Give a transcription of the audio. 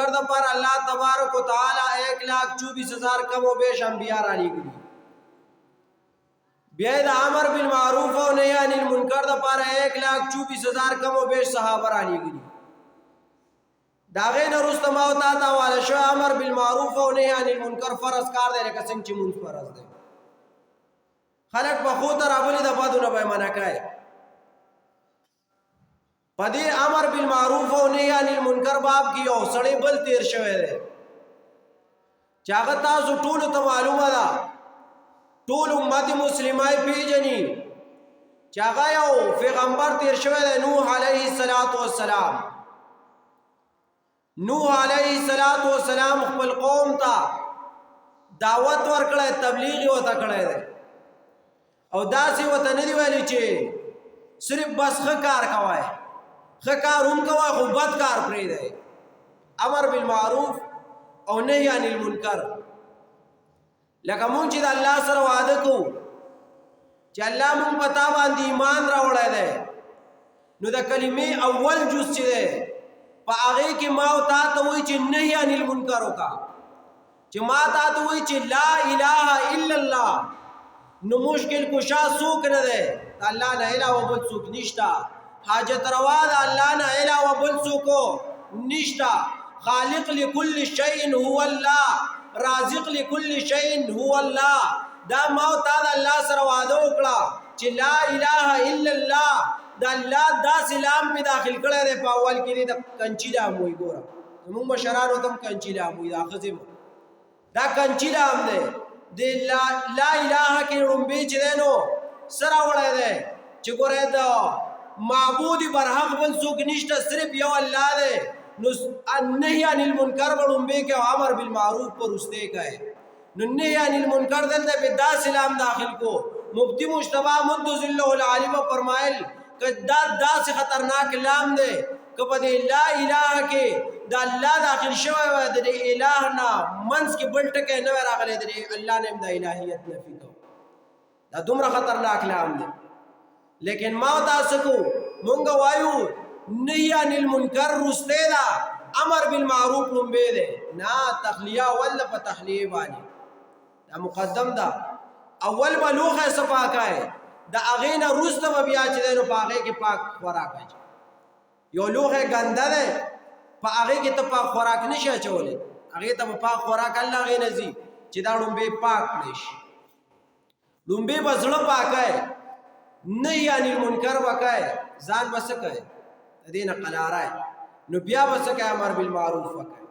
मुनकर द पर अल्लाह तबारक व तआला 1,24,000 कम व बेश अंबिया रा लीगली बिया द अमर बिल मारूफ व नही अनिल मुनकर द पर 1,24,000 कम व बेश सहाबा रा लीगली दागे न रुस्तम او تا تا वाला शो अमर बिल मारूफ व नही अनिल मुनकर फर्ज कार दे लکه څنګه چې مون فرض ده خلق بخو تر ابلی د بادونه به منع کوي پدې امر بالمعروف او نهي عن المنکر باب کې یو سړی بل تیر شوی دی چې هغه تاسو ټول ته معلومه ده ټول امت مسلمای پیژني چې هغه یو پیغمبر تیر شوی دی نوح علیه السلام نوح علیه السلام خپل قوم ته دعوت ورکړه تبلیغ وته کړی دی او داسې وته نه دی ویلي چې صرف بس ښه کار کوای ښه کار هم کوای خو بد کار پرېږدی امر بالمعروف او نهي عن المنکر لکه مونږ چې د الله سره وعده کوو چې الله مونږ په تا باندې ایمان راوړی دی نو د کلمې اول جز چې دی په هغې کې ما او تا ته وایي چې نهي عن المنکر وکړه چې ما تا ته وایي چې لا اله الا الله نو مشکل کشا څوک نه دی د الله نه علاوه بل څوک نشته حاجت روا د الله نه علاوه بل څوک نشته خالق لكل شيء هو الله رازق لكل شيء هو الله دا ما او تا د الله سره وعده وکړه چې لا اله الا الله د الله دا سلام په داخل کړی دی په اول کې د کنچی لام وایي ګوره زمونږ مشرانو ته هم کنچی لام وایي دا ښځې دا کنچی لام دی د لا اله کې ړومبې چې دی نو څه راوړی دی چې ګوره د معبود برحق بل څوک نشته صرف یو الله دی نو نهي عن المنکر به ړومبې کې او امر بالمعروف په وروستی کوي نو نهي عن المنکر دلته به دا سلام داخل کو مفتی مجتبی مدظ الله العالی به فرمایل که دا داسې خطرناک لام دی که په دې لا اله کې د الله داخل شوی وای د الہ نه منځ کې بل ټکی نه وای راغلی د الله نه هم د الهیت نفي کو دا دومره خطرناک لام دی لیکن ما تاسو کو مونږ وایو نهي عن المنکر رسته دا امر بالمعروف لومبه دی نه تخلیه ولا په تحلیه باندې دا مقدم دا اول بلوغه صفاکای دا اغینا رسته بیا چې نو پاغه کې پاک خوراک یو لوغه ګنده ده په هغه کې ته پاک خوراک نشي اچولې هغه ته پاک خوراک الله غي نزي چې دا ډومبه پاک نشي ډومبه بزړه پاکای نه یعنی منکر وکای ځان بس کوي دینه قلارای نو بیا بس کوي امر بالمعروف وکای